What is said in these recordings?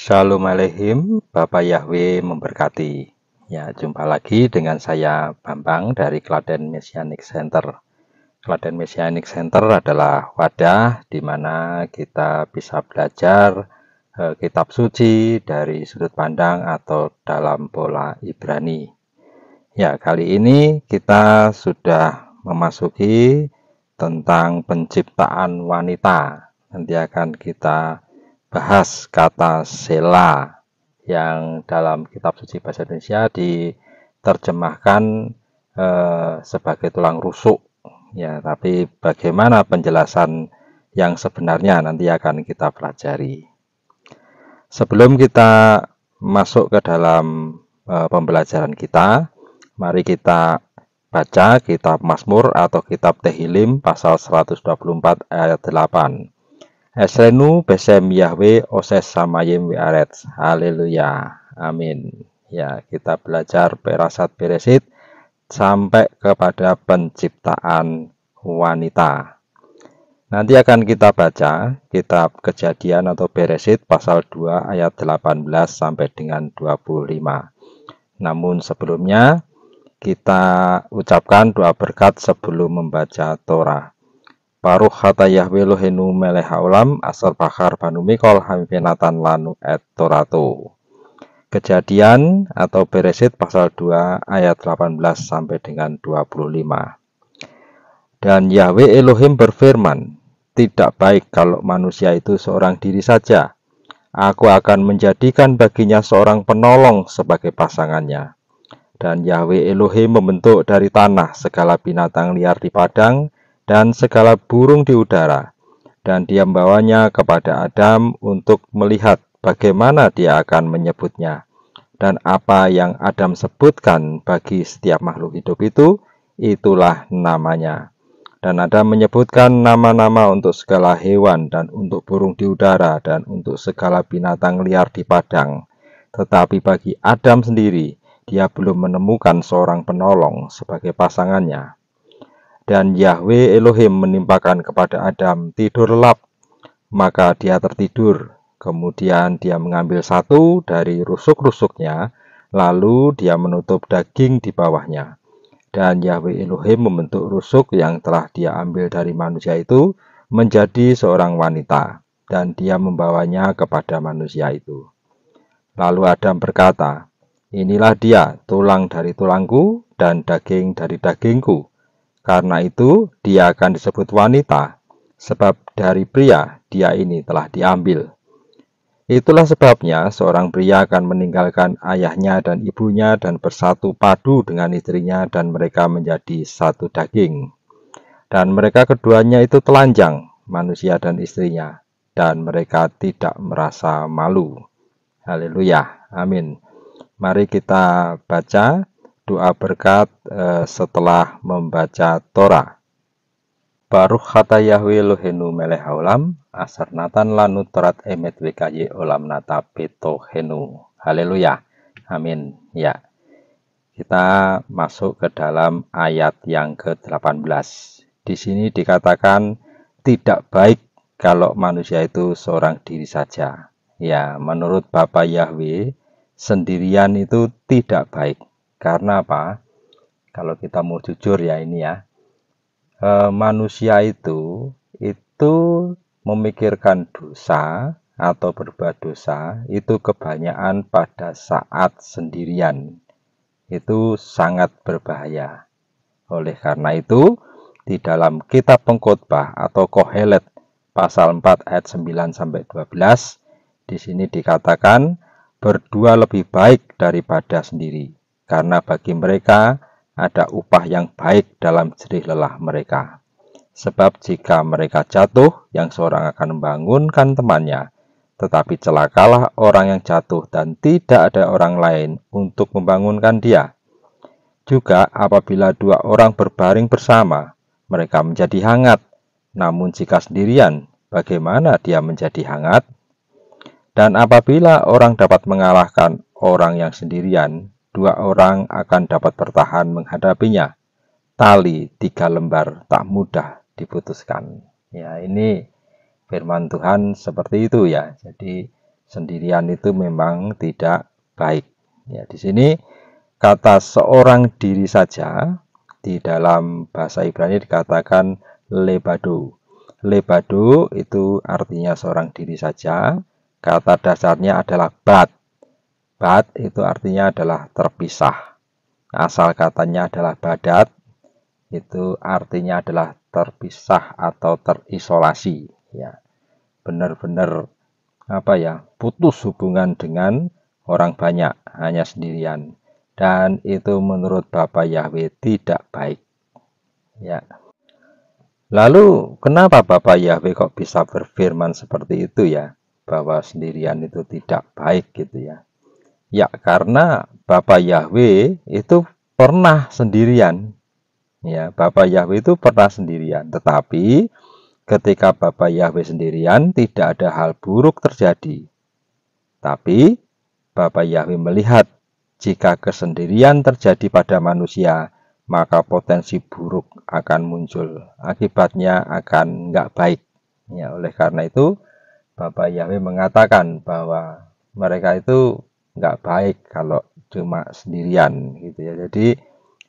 Shalom Aleihim, Bapak Yahweh memberkati. Ya, jumpa lagi dengan saya Bambang dari Klaten Messianic Center. Klaten Messianic Center adalah wadah di mana kita bisa belajar kitab suci dari sudut pandang atau dalam pola Ibrani. Ya, kali ini kita sudah memasuki tentang penciptaan wanita. Nanti akan kita bahas kata sela yang dalam kitab suci bahasa Indonesia diterjemahkan sebagai tulang rusuk. Ya, tapi bagaimana penjelasan yang sebenarnya nanti akan kita pelajari. Sebelum kita masuk ke dalam pembelajaran kita, mari kita baca kitab Mazmur atau kitab Tehillim pasal 124 ayat 8. Esrenu besem Yahweh oses samayim wiaretz. Haleluya. Amin. Ya, kita belajar Perasat Beresit sampai kepada penciptaan wanita. Nanti akan kita baca kitab Kejadian atau Beresit pasal 2 ayat 18 sampai dengan 25. Namun sebelumnya kita ucapkan doa berkat sebelum membaca Torah. Baruch hata Yahweh Eloheinu melech haolam asar bakar banu mikol hamipenatan lanu et torato. Kejadian atau Beresit pasal 2 ayat 18 sampai dengan 25. Dan Yahweh Elohim berfirman, tidak baik kalau manusia itu seorang diri saja. Aku akan menjadikan baginya seorang penolong sebagai pasangannya. Dan Yahweh Elohim membentuk dari tanah segala binatang liar di padang dan segala burung di udara. Dan dia membawanya kepada Adam untuk melihat bagaimana dia akan menyebutnya. Dan apa yang Adam sebutkan bagi setiap makhluk hidup itu, itulah namanya. Dan Adam menyebutkan nama-nama untuk segala hewan dan untuk burung di udara dan untuk segala binatang liar di padang. Tetapi bagi Adam sendiri, dia belum menemukan seorang penolong sebagai pasangannya. Dan Yahweh Elohim menimpakan kepada Adam tidur lelap, maka dia tertidur. Kemudian dia mengambil satu dari rusuk-rusuknya, lalu dia menutup daging di bawahnya. Dan Yahweh Elohim membentuk rusuk yang telah dia ambil dari manusia itu menjadi seorang wanita, dan dia membawanya kepada manusia itu. Lalu Adam berkata, inilah dia, tulang dari tulangku dan daging dari dagingku. Karena itu dia akan disebut wanita, sebab dari pria dia ini telah diambil. Itulah sebabnya seorang pria akan meninggalkan ayahnya dan ibunya dan bersatu padu dengan istrinya dan mereka menjadi satu daging. Dan mereka keduanya itu telanjang, manusia dan istrinya, dan mereka tidak merasa malu. Haleluya, amin. Mari kita baca doa berkat setelah membaca Torah. Baruch hata Yahweh Eloheinu melech haolam asar natan lanu torat emet wekaye olam nata betohenu. Haleluya. Amin. Ya. Kita masuk ke dalam ayat yang ke-18. Di sini dikatakan tidak baik kalau manusia itu seorang diri saja. Ya, menurut Bapak Yahweh sendirian itu tidak baik. Karena apa? Kalau kita mau jujur ya ini ya. Manusia itu memikirkan dosa atau berbuat dosa itu kebanyakan pada saat sendirian. Itu sangat berbahaya. Oleh karena itu, di dalam kitab Pengkhotbah atau Kohelet pasal 4 ayat 9 sampai 12, di sini dikatakan berdua lebih baik daripada sendiri, karena bagi mereka ada upah yang baik dalam jerih lelah mereka. Sebab jika mereka jatuh, yang seorang akan membangunkan temannya. Tetapi celakalah orang yang jatuh dan tidak ada orang lain untuk membangunkan dia. Juga apabila dua orang berbaring bersama, mereka menjadi hangat. Namun jika sendirian, bagaimana dia menjadi hangat? Dan apabila orang dapat mengalahkan orang yang sendirian, dua orang akan dapat bertahan menghadapinya. Tali 3 lembar tak mudah diputuskan. Ya, ini firman Tuhan seperti itu ya. Jadi sendirian itu memang tidak baik. Ya, di sini kata seorang diri saja di dalam bahasa Ibrani dikatakan lebado. Lebado itu artinya seorang diri saja. Kata dasarnya adalah bat. Bat itu artinya adalah terpisah. Asal katanya adalah badat. Itu artinya adalah terpisah atau terisolasi. Ya, benar-benar putus hubungan dengan orang banyak, hanya sendirian. Dan itu menurut Bapak Yahweh tidak baik. Ya. Lalu kenapa Bapak Yahweh kok bisa berfirman seperti itu ya? Bahwa sendirian itu tidak baik gitu ya. Ya, karena Bapak Yahweh itu pernah sendirian. Ya, Bapak Yahweh itu pernah sendirian, tetapi ketika Bapak Yahweh sendirian tidak ada hal buruk terjadi. Tapi Bapak Yahweh melihat jika kesendirian terjadi pada manusia, maka potensi buruk akan muncul. Akibatnya akan nggak baik. Ya, oleh karena itu Bapak Yahweh mengatakan bahwa mereka itu nggak baik kalau cuma sendirian gitu ya. Jadi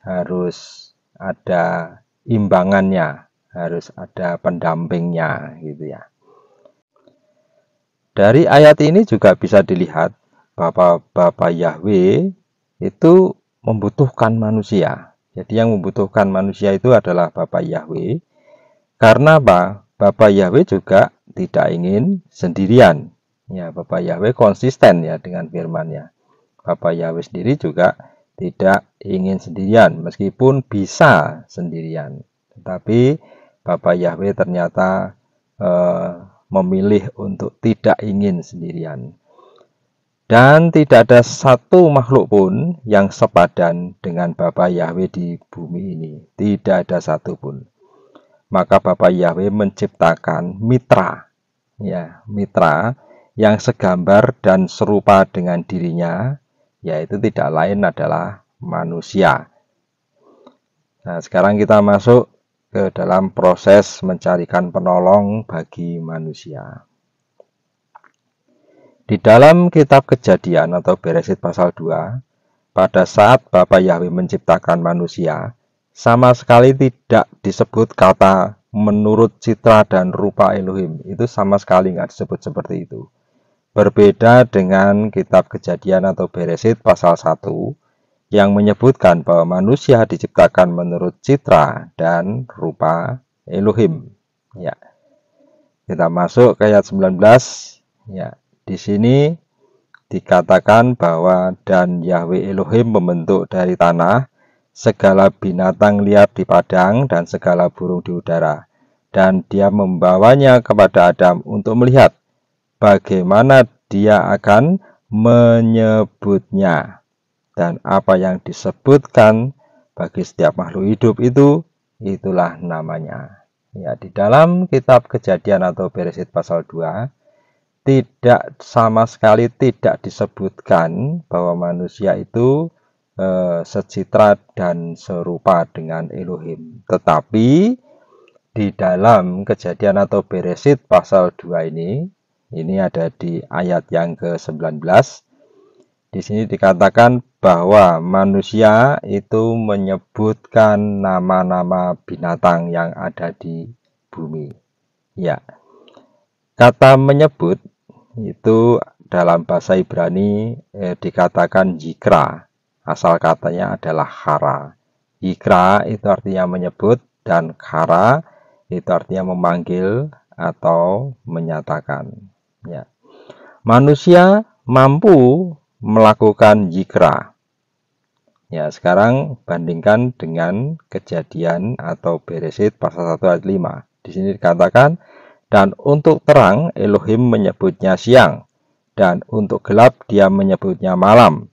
harus ada imbangannya, harus ada pendampingnya gitu ya. Dari ayat ini juga bisa dilihat bahwa Bapak Yahweh itu membutuhkan manusia. Jadi yang membutuhkan manusia itu adalah Bapak Yahweh. Karena apa? Bapak Yahweh juga tidak ingin sendirian. Ya, Bapak Yahweh konsisten ya dengan firman-Nya. Bapak Yahweh sendiri juga tidak ingin sendirian, meskipun bisa sendirian. Tetapi Bapak Yahweh ternyata memilih untuk tidak ingin sendirian. Dan tidak ada satu makhluk pun yang sepadan dengan Bapak Yahweh di bumi ini. Tidak ada satu pun. Maka Bapak Yahweh menciptakan mitra. Ya, mitra yang segambar dan serupa dengan dirinya, yaitu tidak lain adalah manusia. Nah, sekarang kita masuk ke dalam proses mencarikan penolong bagi manusia. Di dalam kitab Kejadian atau Beresit pasal 2, pada saat Bapak Yahweh menciptakan manusia, sama sekali tidak disebut kata menurut citra dan rupa Elohim. Itu sama sekali nggak disebut seperti itu. Berbeda dengan kitab Kejadian atau Beresit pasal 1 yang menyebutkan bahwa manusia diciptakan menurut citra dan rupa Elohim. Ya. Kita masuk ke ayat 19. Ya, di sini dikatakan bahwa dan Yahweh Elohim membentuk dari tanah segala binatang liar di padang dan segala burung di udara, dan dia membawanya kepada Adam untuk melihat bagaimana dia akan menyebutnya, dan apa yang disebutkan bagi setiap makhluk hidup itu, itulah namanya. Ya, di dalam kitab Kejadian atau Beresit pasal 2 tidak sama sekali tidak disebutkan bahwa manusia itu secitra dan serupa dengan Elohim. Tetapi di dalam Kejadian atau Beresit pasal 2 ini ada di ayat yang ke-19. Di sini dikatakan bahwa manusia itu menyebutkan nama-nama binatang yang ada di bumi. Ya. Kata menyebut itu dalam bahasa Ibrani dikatakan yikra. Asal katanya adalah chara. Yikra itu artinya menyebut dan chara itu artinya memanggil atau menyatakan. Ya. Manusia mampu melakukan yikra. Ya, sekarang bandingkan dengan Kejadian atau Beresit pasal 1 ayat 5. Di sini dikatakan, dan untuk terang Elohim menyebutnya siang, dan untuk gelap dia menyebutnya malam.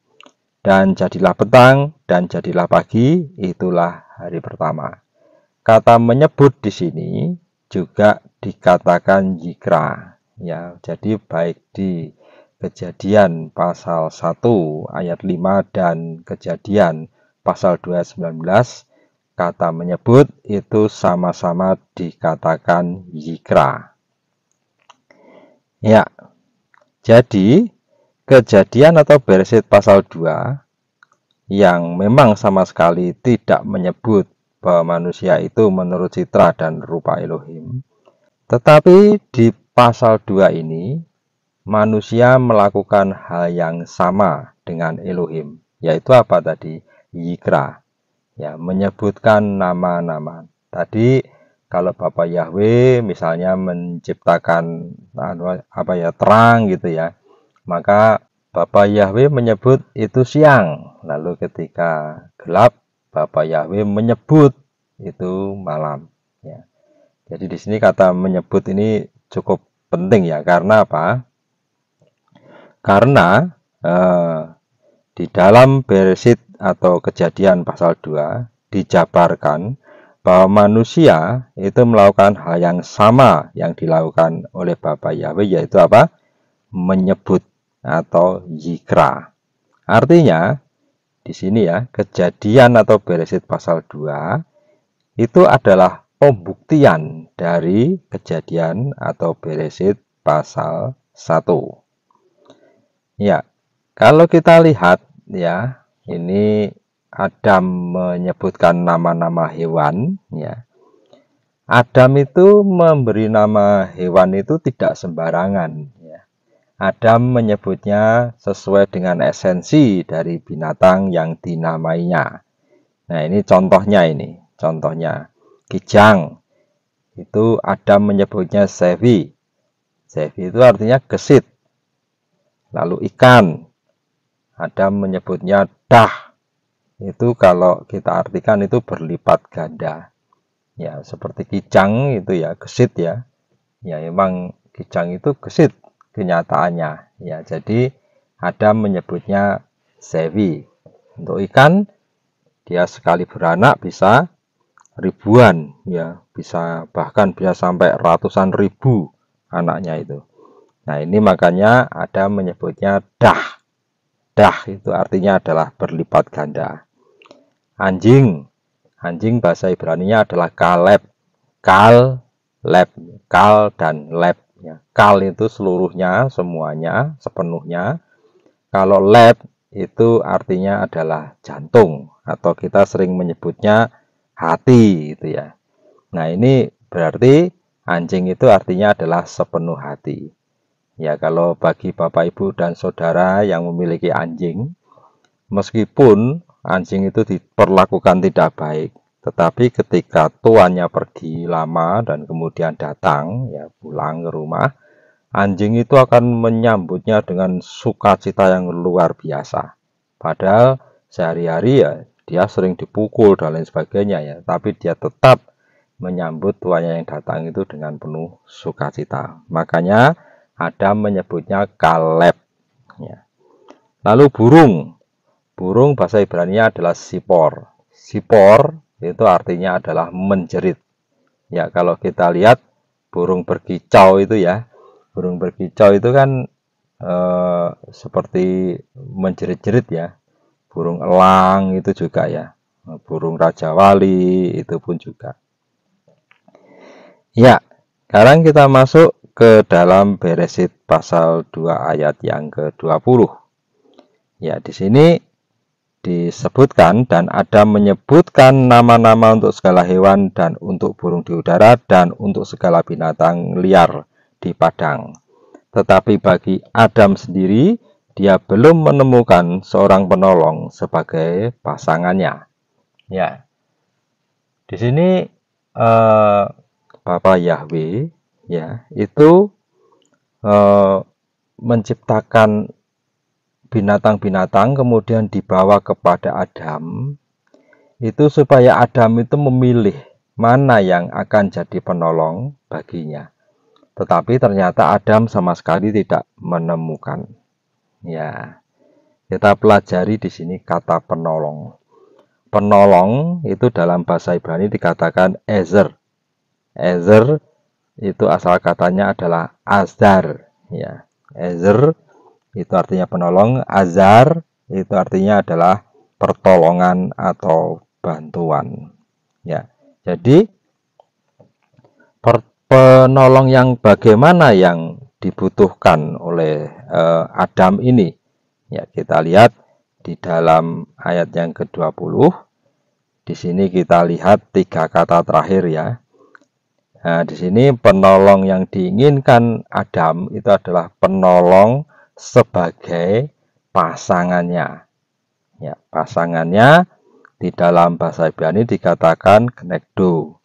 Dan jadilah petang, dan jadilah pagi, itulah hari pertama. Kata menyebut di sini juga dikatakan yikra. Ya, jadi baik di Kejadian pasal 1 ayat 5 dan Kejadian pasal 2 ayat 19, kata menyebut itu sama-sama dikatakan yikra. Ya, Jadi kejadian atau Bereshit pasal 2 yang memang sama sekali tidak menyebut bahwa manusia itu menurut citra dan rupa Elohim. Tetapi di pasal 2 ini, manusia melakukan hal yang sama dengan Elohim. Yaitu apa tadi? Yikra. Ya, menyebutkan nama-nama. Tadi kalau Bapak Yahweh misalnya menciptakan terang gitu ya, maka Bapak Yahweh menyebut itu siang. Lalu ketika gelap, Bapak Yahweh menyebut itu malam. Ya. Jadi di sini kata menyebut ini cukup penting ya. Karena apa? Karena di dalam Bereshit atau Kejadian pasal 2 dijabarkan bahwa manusia itu melakukan hal yang sama yang dilakukan oleh Bapak Yahweh, yaitu apa? Menyebut atau yikra. Artinya di sini ya, Kejadian atau Bereshit pasal 2 itu adalah pembuktian dari Kejadian atau Bereshit pasal 1. Ya, kalau kita lihat ya, ini Adam menyebutkan nama-nama hewan ya. Adam itu memberi nama hewan itu tidak sembarangan ya. Adam menyebutnya sesuai dengan esensi dari binatang yang dinamainya. Nah, ini contohnya Contohnya kijang. Itu Adam menyebutnya sevi. Sevi itu artinya gesit. Lalu ikan. Adam menyebutnya dah. Itu kalau kita artikan itu berlipat ganda. Ya, seperti kijang itu ya, gesit ya. Ya, memang kijang itu gesit kenyataannya ya. Jadi Adam menyebutnya sevi. Untuk ikan, dia sekali beranak bisa ribuan ya, bahkan bisa sampai ratusan ribu anaknya itu. Nah, ini makanya Adam menyebutnya dah. Dah itu artinya adalah berlipat ganda. Anjing bahasa Ibrani-nya adalah kaleb. Kal, leb, kal dan leb. Kal itu seluruhnya, semuanya, sepenuhnya. Kalau leb itu artinya adalah jantung, atau kita sering menyebutnya hati gitu ya. Nah, ini berarti anjing itu artinya adalah sepenuh hati. Ya, kalau bagi Bapak Ibu dan Saudara yang memiliki anjing, meskipun anjing itu diperlakukan tidak baik, tetapi ketika tuannya pergi lama dan kemudian datang, ya pulang ke rumah, anjing itu akan menyambutnya dengan sukacita yang luar biasa. Padahal sehari-hari ya dia sering dipukul dan lain sebagainya ya, tapi dia tetap menyambut tuannya yang datang itu dengan penuh sukacita. Makanya Adam menyebutnya kaleb. Ya. Lalu burung bahasa Ibrani-nya adalah sipor. Sipor itu artinya adalah menjerit. Ya, kalau kita lihat burung berkicau itu ya, burung berkicau itu kan seperti menjerit-jerit ya. Burung elang itu juga ya. Burung Raja Wali itu pun juga. Ya, sekarang kita masuk ke dalam Bereshit pasal 2 ayat yang ke-20. Ya, di sini disebutkan, dan Adam menyebutkan nama-nama untuk segala hewan dan untuk burung di udara dan untuk segala binatang liar di padang. Tetapi bagi Adam sendiri, dia belum menemukan seorang penolong sebagai pasangannya. Ya, di sini Bapak Yahweh ya itu menciptakan binatang-binatang kemudian dibawa kepada Adam itu supaya Adam itu memilih mana yang akan jadi penolong baginya. Tetapi ternyata Adam sama sekali tidak menemukan. Ya, kita pelajari di sini kata penolong. Penolong itu dalam bahasa Ibrani dikatakan ezer. Ezer itu asal katanya adalah azar. Ya, ezer itu artinya penolong, azar itu artinya adalah pertolongan atau bantuan. Ya, jadi penolong yang bagaimana yang dibutuhkan oleh Adam ini. Ya, kita lihat di dalam ayat yang ke-20. Di sini kita lihat 3 kata terakhir ya. Nah, di sini penolong yang diinginkan Adam itu adalah penolong sebagai pasangannya. Ya, pasangannya di dalam bahasa Ibrani dikatakan kenegdo.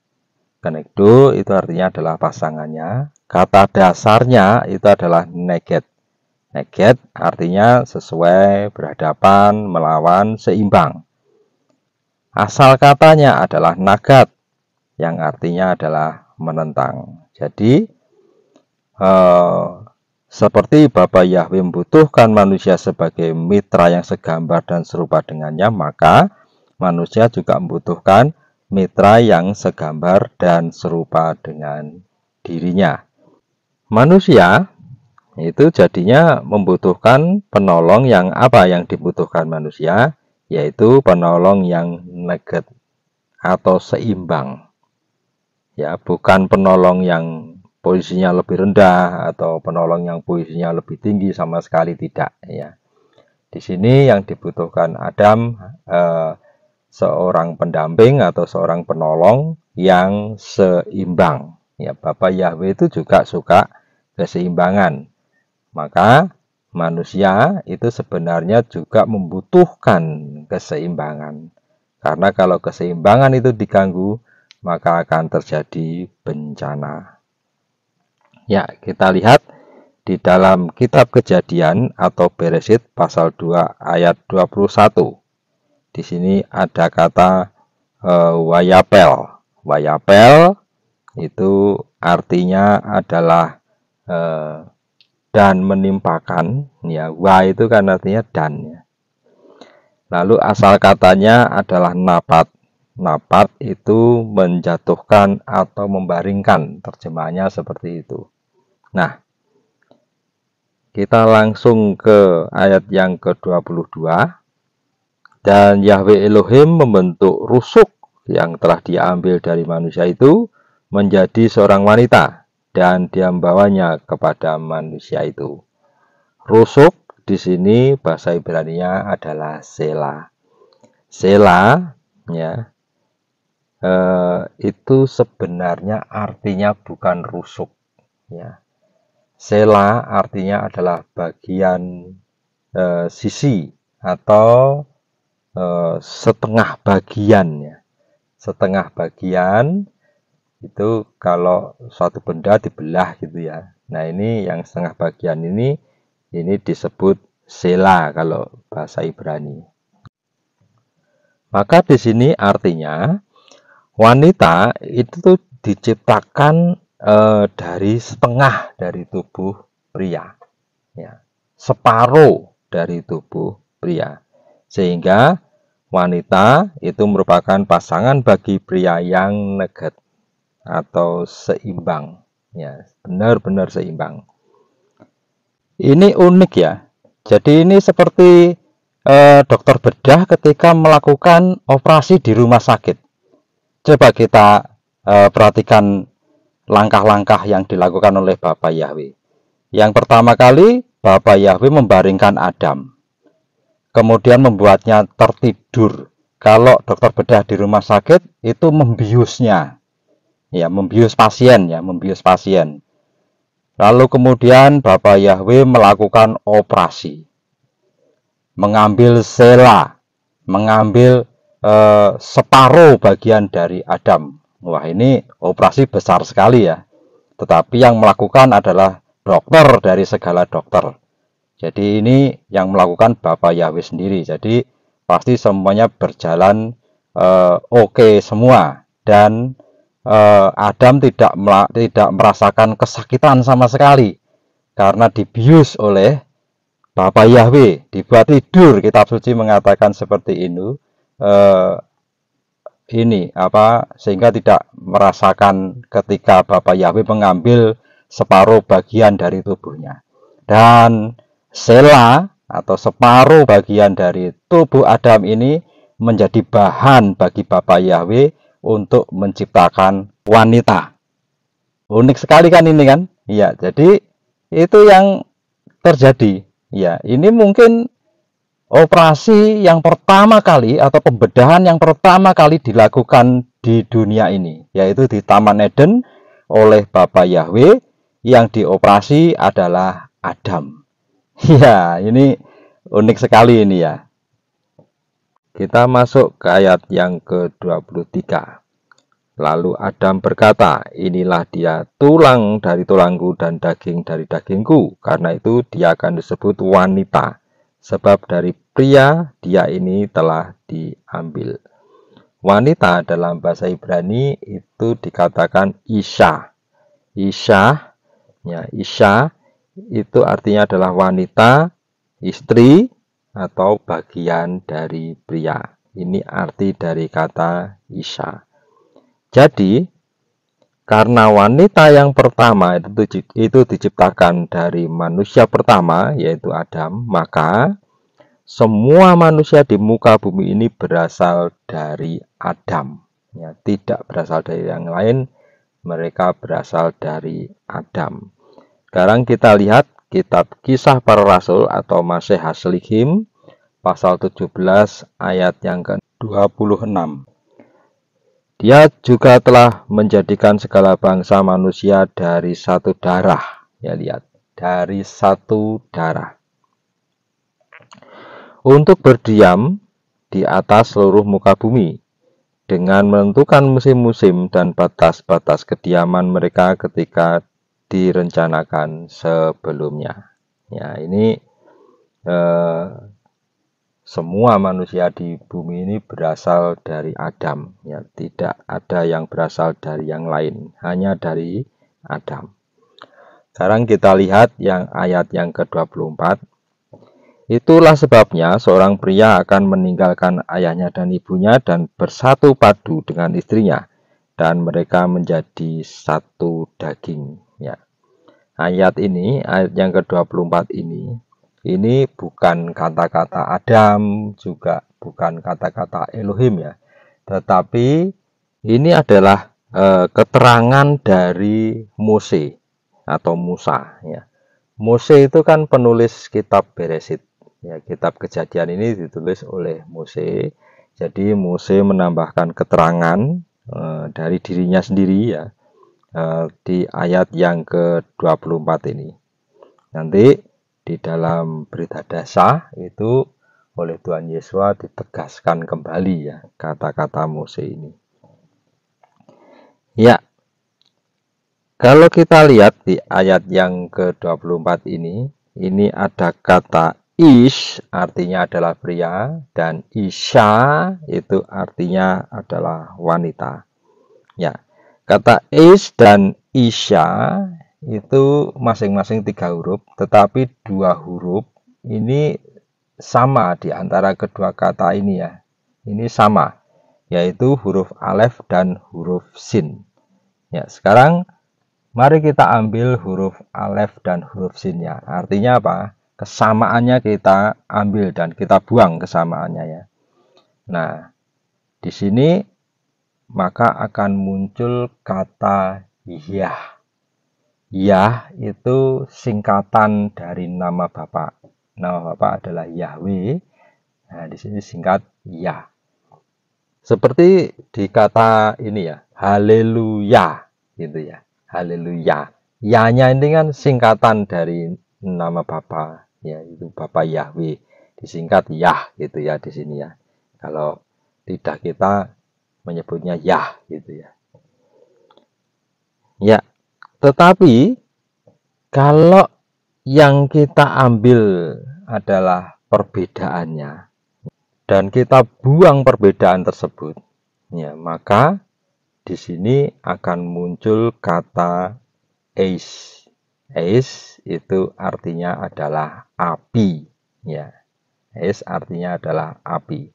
Kenegdo itu artinya adalah pasangannya. Kata dasarnya itu adalah neget. Neget artinya sesuai, berhadapan, melawan, seimbang. Asal katanya adalah nagat, yang artinya adalah menentang. Jadi, seperti Bapa Yahweh membutuhkan manusia sebagai mitra yang segambar dan serupa dengannya, maka manusia juga membutuhkan mitra yang segambar dan serupa dengan dirinya. Manusia itu jadinya membutuhkan penolong yang apa yang dibutuhkan manusia, yaitu penolong yang neget atau seimbang. Ya, bukan penolong yang posisinya lebih rendah atau penolong yang posisinya lebih tinggi, sama sekali tidak ya. Di sini yang dibutuhkan Adam seorang pendamping atau seorang penolong yang seimbang. Ya, Bapa Yahweh itu juga suka keseimbangan. Maka manusia itu sebenarnya juga membutuhkan keseimbangan. Karena kalau keseimbangan itu diganggu, maka akan terjadi bencana. Ya, kita lihat di dalam kitab Kejadian atau Beresit pasal 2 ayat 21. Di sini ada kata wayapel. Wayapel itu artinya adalah dan menimpakan, ya. Wa itu kan artinya dan ya. Lalu asal katanya adalah napat. Napat itu menjatuhkan atau membaringkan, terjemahannya seperti itu. Nah, kita langsung ke ayat yang ke-22. Dan Yahweh Elohim membentuk rusuk yang telah diambil dari manusia itu menjadi seorang wanita, dan dia membawanya kepada manusia itu. Rusuk di sini bahasa Ibrani-nya adalah Sela. Sela ya, itu sebenarnya artinya bukan rusuk ya. Sela artinya adalah bagian sisi atau setengah bagian ya. Setengah bagian itu kalau suatu benda dibelah gitu ya. Nah, ini yang setengah bagian ini disebut sela kalau bahasa Ibrani. Maka di sini artinya wanita itu diciptakan dari setengah dari tubuh pria, ya, separuh dari tubuh pria, sehingga wanita itu merupakan pasangan bagi pria yang neget atau seimbang, ya, benar-benar seimbang. Ini unik ya. Jadi ini seperti dokter bedah ketika melakukan operasi di rumah sakit. Coba kita perhatikan langkah-langkah yang dilakukan oleh Bapa Yahweh. Yang pertama kali, Bapa Yahweh membaringkan Adam. Kemudian membuatnya tertidur. Kalau dokter bedah di rumah sakit itu membiusnya. Ya, membius pasien ya, membius pasien. Lalu kemudian Bapa Yahweh melakukan operasi. Mengambil sela, mengambil separuh bagian dari Adam. Wah, ini operasi besar sekali ya. Tetapi yang melakukan adalah dokter dari segala dokter. Jadi ini yang melakukan Bapa Yahweh sendiri. Jadi pasti semuanya berjalan oke semua. Dan Adam tidak merasakan kesakitan sama sekali. Karena dibius oleh Bapa Yahweh, dibuat tidur. Kitab suci mengatakan seperti ini. Sehingga tidak merasakan ketika Bapa Yahweh mengambil separuh bagian dari tubuhnya. Dan sela atau separuh bagian dari tubuh Adam ini menjadi bahan bagi Bapa Yahweh untuk menciptakan wanita. Unik sekali kan ini kan? Iya, jadi itu yang terjadi. Ya, ini mungkin operasi yang pertama kali atau pembedahan yang pertama kali dilakukan di dunia ini, yaitu di Taman Eden oleh Bapa Yahweh. Yang dioperasi adalah Adam. Ya, ini unik sekali ini ya. Kita masuk ke ayat yang ke-23. Lalu Adam berkata, inilah dia, tulang dari tulangku dan daging dari dagingku. Karena itu dia akan disebut wanita, sebab dari pria dia ini telah diambil. Wanita dalam bahasa Ibrani itu dikatakan Isha. Isha, ya, Isha itu artinya adalah wanita, istri, atau bagian dari pria. Ini arti dari kata Isha. Jadi, karena wanita yang pertama itu diciptakan dari manusia pertama, yaitu Adam, maka semua manusia di muka bumi ini berasal dari Adam. Ya, tidak berasal dari yang lain, mereka berasal dari Adam. Sekarang kita lihat kitab Kisah Para Rasul atau Maseha Selikim, pasal 17 ayat yang ke-26. Dia juga telah menjadikan segala bangsa manusia dari satu darah. Ya, lihat, dari satu darah. Untuk berdiam di atas seluruh muka bumi, dengan menentukan musim-musim dan batas-batas kediaman mereka ketika direncanakan sebelumnya. Ya, ini semua manusia di bumi ini berasal dari Adam. Ya, tidak ada yang berasal dari yang lain, hanya dari Adam. Sekarang kita lihat yang ayat yang ke-24. Itulah sebabnya seorang pria akan meninggalkan ayahnya dan ibunya dan bersatu padu dengan istrinya, dan mereka menjadi satu daging. Ya. Ayat ini, ayat yang ke-24 ini bukan kata-kata Adam, juga bukan kata-kata Elohim ya. Tetapi ini adalah keterangan dari Mose atau Musa ya. Mose itu kan penulis kitab Beresit. Ya, kitab Kejadian ini ditulis oleh Mose. Jadi Mose menambahkan keterangan dari dirinya sendiri ya di ayat yang ke-24 ini. Nanti di dalam berita dasar itu oleh Tuhan Yesus ditegaskan kembali ya kata-kata Mose ini. Ya, kalau kita lihat di ayat yang ke-24 ini ada kata Ish artinya adalah pria dan Isha itu artinya adalah wanita. Ya, kata Ish dan Isha itu masing-masing 3 huruf, tetapi 2 huruf ini sama di antara kedua kata ini ya. Ini sama, yaitu huruf alef dan huruf sin. Ya, sekarang mari kita ambil huruf alef dan huruf sinnya. Artinya apa? Kesamaannya kita ambil dan kita buang kesamaannya ya. Nah, di sini maka akan muncul kata Yah. Yah itu singkatan dari nama Bapa. Nama Bapa adalah Yahweh. Nah, di sini singkat Yah. Seperti di kata ini ya, haleluya gitu ya. Haleluya. Ya-nya ini kan singkatan dari nama Bapa, yaitu Bapa Yahweh. Disingkat Yah gitu ya di sini ya. Kalau tidak kita menyebutnya Yah gitu ya. Ya, tetapi kalau yang kita ambil adalah perbedaannya dan kita buang perbedaan tersebut, ya maka di sini akan muncul kata Eis. Eis itu artinya adalah api, ya. Eis artinya adalah api.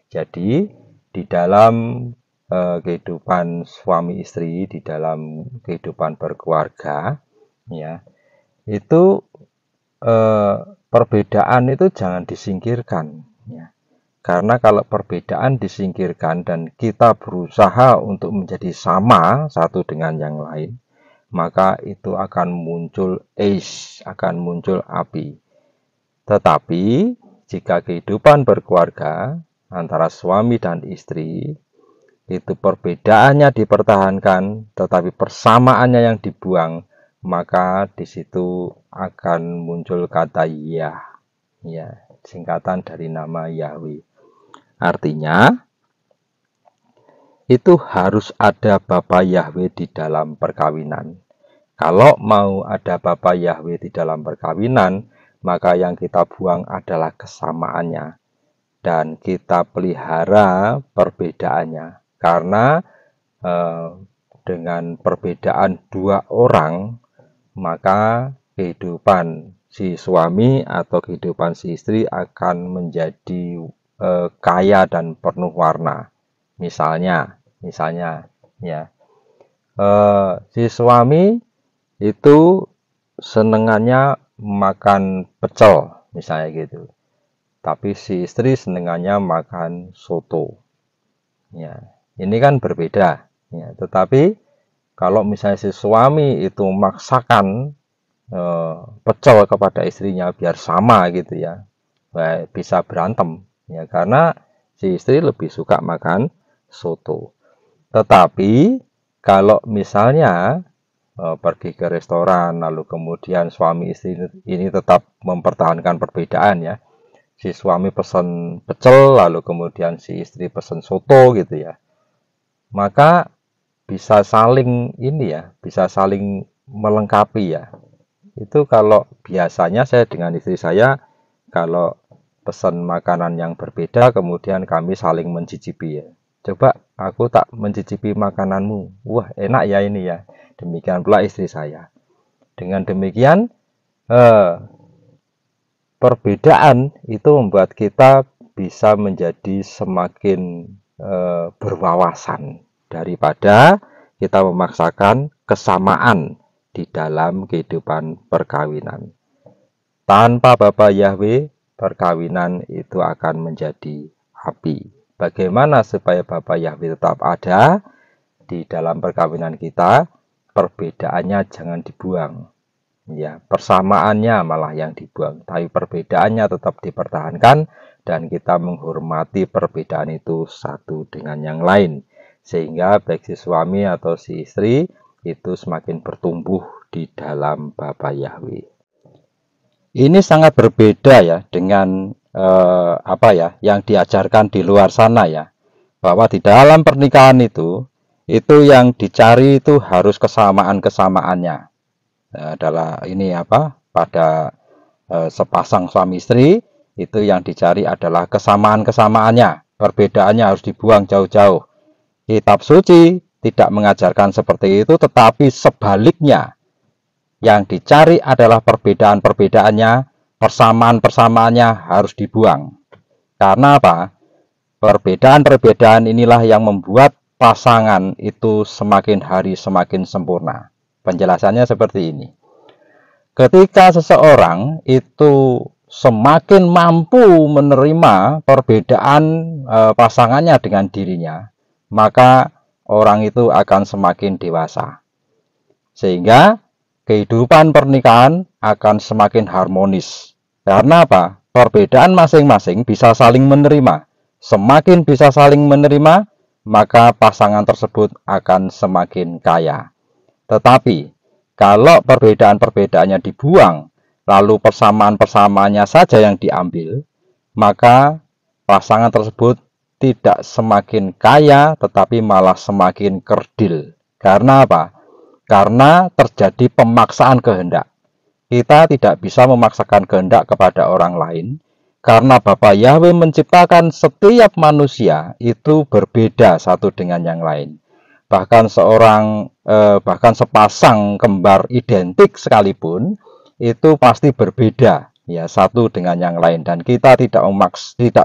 Jadi di dalam kehidupan suami istri, di dalam kehidupan berkeluarga, ya itu perbedaan itu jangan disingkirkan ya. Karena kalau perbedaan disingkirkan dan kita berusaha untuk menjadi sama satu dengan yang lain, maka itu akan muncul akan muncul api. Tetapi jika kehidupan berkeluarga antara suami dan istri itu perbedaannya dipertahankan, tetapi persamaannya yang dibuang, maka di situ akan muncul kata Yah, ya, singkatan dari nama Yahweh. Artinya itu harus ada Bapa Yahweh di dalam perkawinan. Kalau mau ada Bapa Yahweh di dalam perkawinan, maka yang kita buang adalah kesamaannya dan kita pelihara perbedaannya. Karena dengan perbedaan dua orang, maka kehidupan si suami atau kehidupan si istri akan menjadi kaya dan penuh warna. Misalnya ya, si suami itu senengannya makan pecel, misalnya gitu. Tapi si istri senengannya makan soto. Ya, ini kan berbeda. Ya, tetapi kalau misalnya si suami itu memaksakan pecel kepada istrinya biar sama gitu ya, bisa berantem. Ya, karena si istri lebih suka makan soto. Tetapi kalau misalnya pergi ke restoran, lalu kemudian suami istri ini tetap mempertahankan perbedaan ya. Si suami pesan pecel, lalu kemudian si istri pesan soto gitu ya. Maka bisa saling bisa saling melengkapi ya. Itu kalau biasanya saya dengan istri saya, kalau pesan makanan yang berbeda, kemudian kami saling mencicipi ya. Coba aku tak mencicipi makananmu. Wah, enak ya ini ya. Demikian pula istri saya. Dengan demikian, perbedaan itu membuat kita bisa menjadi semakin berwawasan daripada kita memaksakan kesamaan di dalam kehidupan perkawinan. Tanpa Bapa Yahweh, perkawinan itu akan menjadi api. Bagaimana supaya Bapa Yahweh tetap ada di dalam perkawinan kita? Perbedaannya jangan dibuang. Ya, persamaannya malah yang dibuang, tapi perbedaannya tetap dipertahankan dan kita menghormati perbedaan itu satu dengan yang lain, sehingga baik si suami atau si istri itu semakin bertumbuh di dalam Bapa Yahweh. Ini sangat berbeda ya dengan yang diajarkan di luar sana ya, bahwa di dalam pernikahan itu yang dicari itu harus kesamaannya. Adalah pada sepasang suami istri itu yang dicari adalah kesamaannya, perbedaannya harus dibuang jauh-jauh. Kitab suci tidak mengajarkan seperti itu, tetapi sebaliknya yang dicari adalah perbedaannya, persamaannya harus dibuang. Karena apa? Perbedaan inilah yang membuat pasangan itu semakin hari semakin sempurna. Penjelasannya seperti ini. Ketika seseorang itu semakin mampu menerima perbedaan pasangannya dengan dirinya, maka orang itu akan semakin dewasa. Sehingga kehidupan pernikahan akan semakin harmonis. Karena apa? Perbedaan masing-masing bisa saling menerima. Semakin bisa saling menerima, maka pasangan tersebut akan semakin kaya. Tetapi, kalau perbedaan-perbedaannya dibuang, lalu persamaannya saja yang diambil, maka pasangan tersebut tidak semakin kaya, tetapi malah semakin kerdil. Karena apa? Karena terjadi pemaksaan kehendak. Kita tidak bisa memaksakan kehendak kepada orang lain, karena Bapa Yahweh menciptakan setiap manusia itu berbeda satu dengan yang lain. Bahkan sepasang kembar identik sekalipun itu pasti berbeda ya satu dengan yang lain, dan kita tidak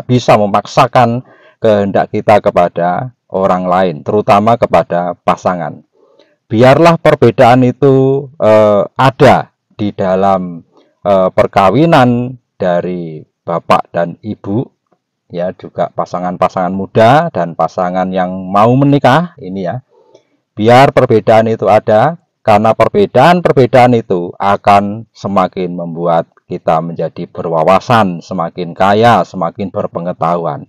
bisa memaksakan kehendak kita kepada orang lain, terutama kepada pasangan. Biarlah perbedaan itu ada di dalam perkawinan dari bapak dan ibu, ya, juga pasangan-pasangan muda dan pasangan yang mau menikah ini ya. Biar perbedaan itu ada, Karena perbedaan-perbedaan itu akan semakin membuat kita menjadi berwawasan, semakin kaya, semakin berpengetahuan.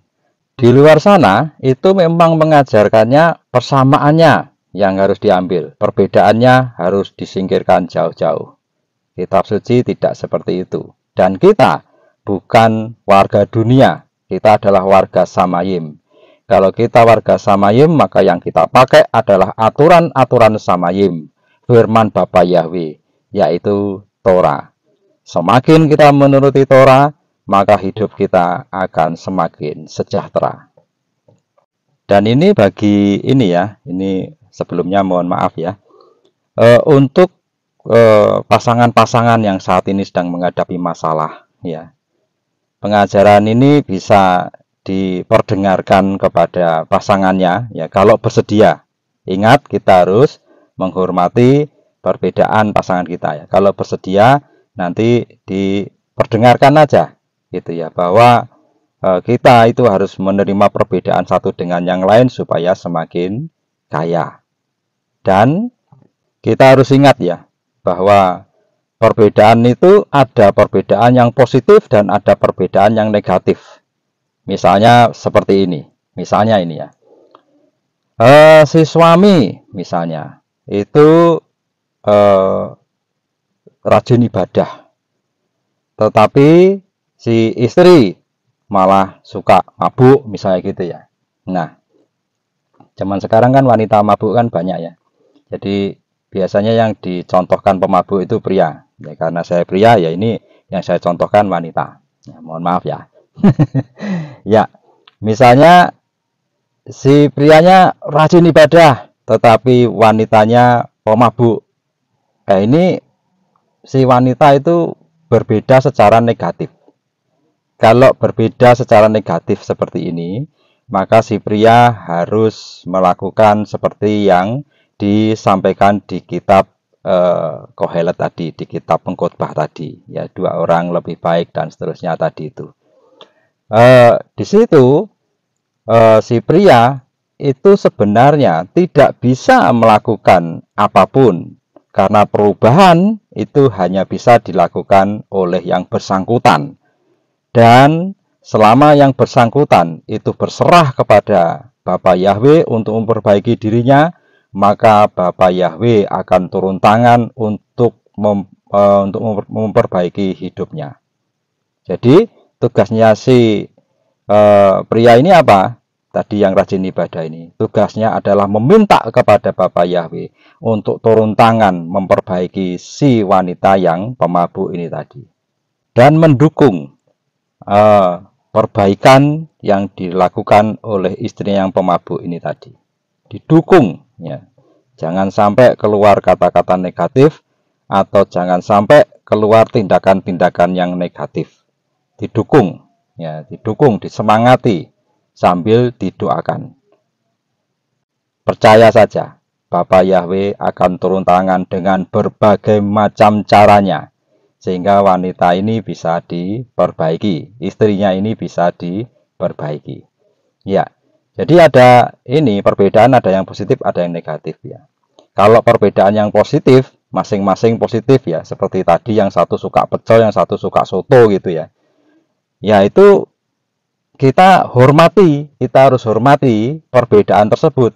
Di luar sana itu memang mengajarkannya persamaannya yang harus diambil. Perbedaannya harus disingkirkan jauh-jauh. Kitab suci tidak seperti itu. Dan kita bukan warga dunia. Kita adalah warga Samayim. Kalau kita warga Samayim, maka yang kita pakai adalah aturan-aturan Samayim. Firman Bapa Yahweh, yaitu Torah. Semakin kita menuruti Torah, maka hidup kita akan semakin sejahtera. Dan ini bagi ini ya, ini sebelumnya mohon maaf ya, untuk pasangan-pasangan yang saat ini sedang menghadapi masalah, ya, pengajaran ini bisa diperdengarkan kepada pasangannya, ya, kalau bersedia. Ingat, kita harus menghormati perbedaan pasangan kita, ya. Kalau bersedia, nanti diperdengarkan aja, gitu ya, bahwa kita itu harus menerima perbedaan satu dengan yang lain supaya semakin kaya. Dan kita harus ingat ya, bahwa perbedaan itu ada perbedaan yang positif dan ada perbedaan yang negatif. Misalnya seperti ini. Misalnya ini ya. Si suami misalnya itu rajin ibadah. Tetapi si istri malah suka mabuk misalnya gitu ya. Nah, zaman sekarang kan wanita mabuk kan banyak ya. Jadi biasanya yang dicontohkan pemabuk itu pria. Ya, karena saya pria ya ini yang saya contohkan wanita. Ya, mohon maaf ya. Ya, misalnya si prianya rajin ibadah, tetapi wanitanya pemabuk. Ini si wanita itu berbeda secara negatif. Kalau berbeda secara negatif seperti ini, maka si pria harus melakukan seperti yang disampaikan di kitab Kohelet tadi, di kitab pengkhotbah tadi, ya, 2 orang lebih baik dan seterusnya tadi itu. Di situ si pria itu sebenarnya tidak bisa melakukan apapun karena perubahan itu hanya bisa dilakukan oleh yang bersangkutan. Dan selama yang bersangkutan itu berserah kepada Bapa Yahweh untuk memperbaiki dirinya, maka Bapa Yahweh akan turun tangan untuk memperbaiki hidupnya. Jadi tugasnya si pria ini apa? Tadi yang rajin ibadah ini, tugasnya adalah meminta kepada Bapa Yahweh untuk turun tangan memperbaiki si wanita yang pemabuk ini tadi. Dan mendukung perbaikan yang dilakukan oleh istri yang pemabuk ini tadi. Didukung, ya. Jangan sampai keluar kata-kata negatif atau jangan sampai keluar tindakan-tindakan yang negatif. Didukung, ya, didukung, disemangati sambil didoakan. Percaya saja, Bapa Yahweh akan turun tangan dengan berbagai macam caranya, sehingga wanita ini bisa diperbaiki, istrinya ini bisa diperbaiki. Ya, jadi ada ini perbedaan, ada yang positif, ada yang negatif ya. Kalau perbedaan yang positif, masing-masing positif ya, seperti tadi yang satu suka pecel, yang satu suka soto gitu ya. Ya itu kita hormati, kita harus hormati perbedaan tersebut.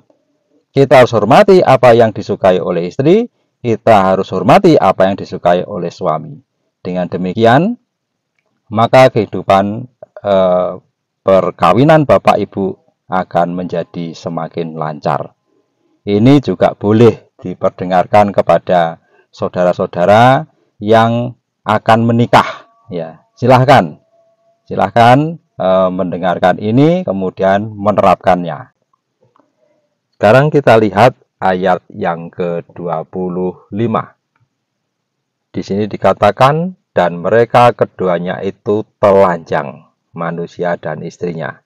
Kita harus hormati apa yang disukai oleh istri, kita harus hormati apa yang disukai oleh suami. Dengan demikian, maka kehidupan perkawinan Bapak Ibu akan menjadi semakin lancar. Ini juga boleh diperdengarkan kepada saudara-saudara yang akan menikah. Ya, silahkan mendengarkan ini kemudian menerapkannya. Sekarang kita lihat ayat yang ke-25. Di sini dikatakan, dan mereka keduanya itu telanjang, manusia dan istrinya,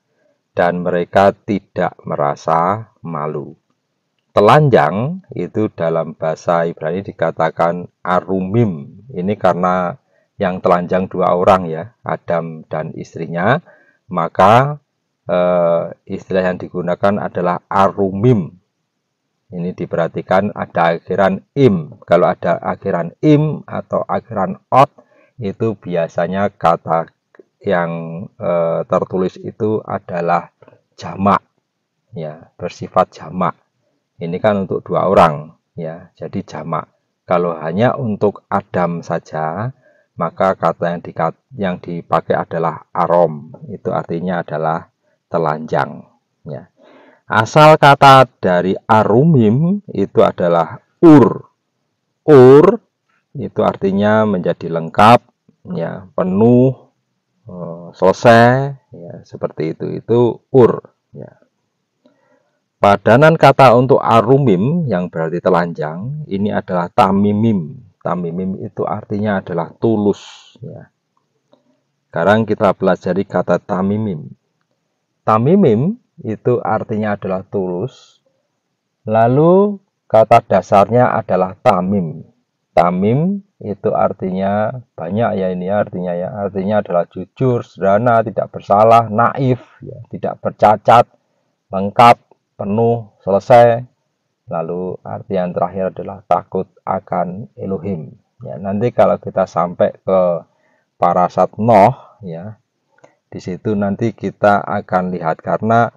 dan mereka tidak merasa malu. Telanjang itu dalam bahasa Ibrani dikatakan arumim. Ini karena yang telanjang 2 orang ya, Adam dan istrinya, maka istilah yang digunakan adalah arumim. Ini diperhatikan ada akhiran im. Kalau ada akhiran im atau akhiran ot, itu biasanya kata yang tertulis itu adalah jamak, ya, bersifat jamak. Ini kan untuk 2 orang, ya, jadi jamak. Kalau hanya untuk Adam saja, maka kata yang dipakai adalah arom. Itu artinya adalah telanjang, ya. Asal kata dari arumim itu adalah ur. Ur itu artinya menjadi lengkap, ya, penuh, selesai, ya, seperti itu. Itu ur, ya. Padanan kata untuk arumim yang berarti telanjang ini adalah tamimim. Tamimim itu artinya adalah tulus, ya. Sekarang kita pelajari kata tamimim. Tamimim itu artinya adalah tulus. Lalu kata dasarnya adalah tamim. Tamim itu artinya banyak, ya, ini artinya adalah jujur, sederhana, tidak bersalah, naif, ya, tidak bercacat, lengkap, penuh, selesai. Lalu arti yang terakhir adalah takut akan Elohim. Ya, nanti kalau kita sampai ke parasat Noh, ya, di situ nanti kita akan lihat karena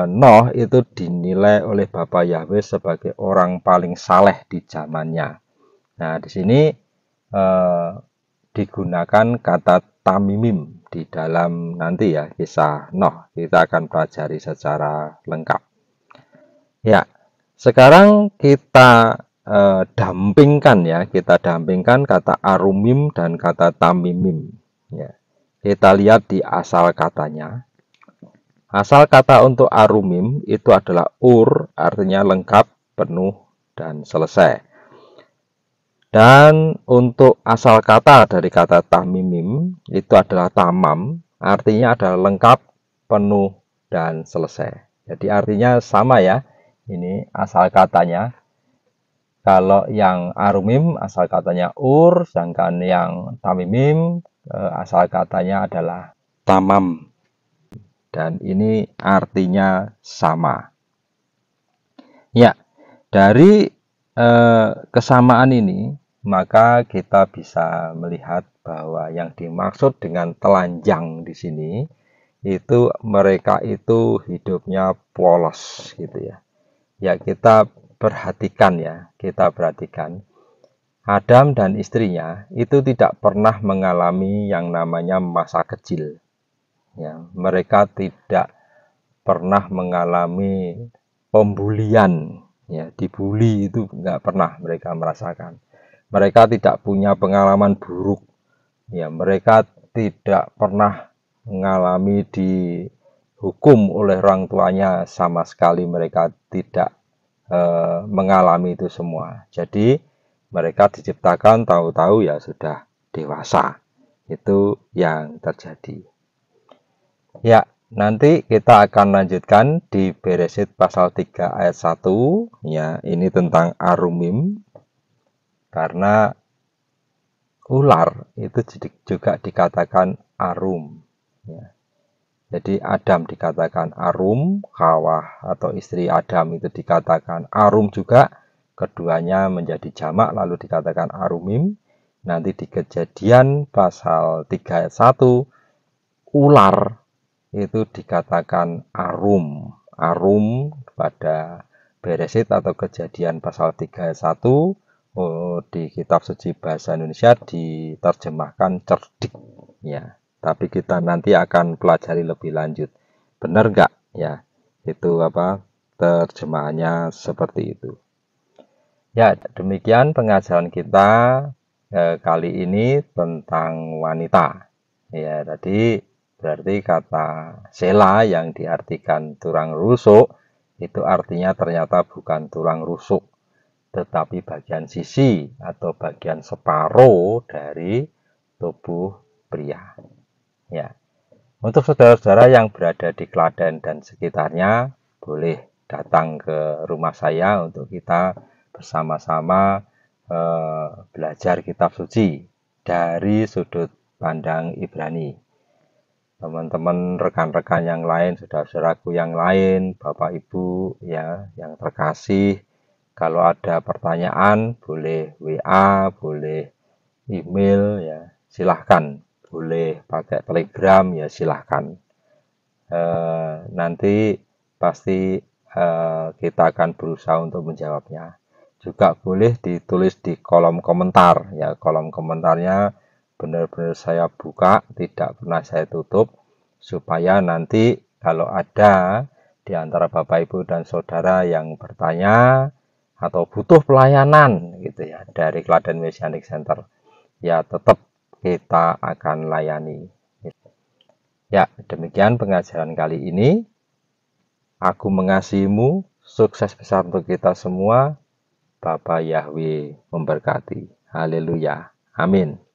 Noh itu dinilai oleh Bapa Yahweh sebagai orang paling saleh di zamannya. Nah, di sini digunakan kata tamimim di dalam nanti, ya, kisah Noh. Kita akan pelajari secara lengkap. Ya, sekarang kita dampingkan, ya, kita dampingkan kata arumim dan kata tamimim. Ya, kita lihat di asal katanya. Asal kata untuk arumim itu adalah ur, artinya lengkap, penuh, dan selesai. Dan untuk asal kata dari kata tamimim itu adalah tamam, artinya adalah lengkap, penuh, dan selesai. Jadi artinya sama, ya. Ini asal katanya. Kalau yang arumim asal katanya ur, sedangkan yang tamimim asal katanya adalah tamam. Dan ini artinya sama. Ya, dari kesamaan ini, maka kita bisa melihat bahwa yang dimaksud dengan telanjang di sini itu mereka itu hidupnya polos, gitu ya. Ya, kita perhatikan, ya, kita perhatikan. Adam dan istrinya itu tidak pernah mengalami yang namanya masa kecil. Ya, mereka tidak pernah mengalami pembulian, ya, dibully itu nggak pernah mereka merasakan. Mereka tidak punya pengalaman buruk, ya, mereka tidak pernah mengalami dihukum oleh orang tuanya sama sekali. Mereka tidak mengalami itu semua. Jadi mereka diciptakan tahu-tahu ya sudah dewasa. Itu yang terjadi. Ya, nanti kita akan lanjutkan di Beresit pasal 3 ayat 1. Ya, ini tentang arumim. Karena ular itu juga dikatakan arum. Ya. Jadi Adam dikatakan arum, Hawa atau istri Adam itu dikatakan arum juga. Keduanya menjadi jamak lalu dikatakan arumim. Nanti di Kejadian pasal 3 ayat 1, ular itu dikatakan arum. Arum pada Beresit atau Kejadian pasal 3 ayat 1, di kitab suci bahasa Indonesia diterjemahkan cerdik, ya. Tapi kita nanti akan pelajari lebih lanjut. Benar nggak, ya? Itu apa terjemahannya seperti itu. Ya, demikian pengajaran kita kali ini tentang wanita. Ya, tadi berarti kata sela yang diartikan tulang rusuk itu artinya ternyata bukan tulang rusuk, tetapi bagian sisi atau bagian separuh dari tubuh pria. Ya. Untuk saudara-saudara yang berada di Klaten dan sekitarnya, boleh datang ke rumah saya untuk kita bersama-sama belajar kitab suci dari sudut pandang Ibrani. teman-teman rekan-rekan yang lain, saudara-saudaraku yang lain, Bapak Ibu ya yang terkasih, kalau ada pertanyaan boleh WA, boleh email ya, silahkan. Boleh pakai Telegram ya silahkan. Nanti pasti kita akan berusaha untuk menjawabnya. Juga boleh ditulis di kolom komentar ya, kolom komentarnya benar-benar saya buka, tidak pernah saya tutup, supaya nanti kalau ada di antara Bapak Ibu dan Saudara yang bertanya atau butuh pelayanan gitu ya dari Klaten Messianic Center, ya tetap kita akan layani. Ya, demikian pengajaran kali ini. Aku mengasihimu, sukses besar untuk kita semua. Bapa Yahweh memberkati. Haleluya. Amin.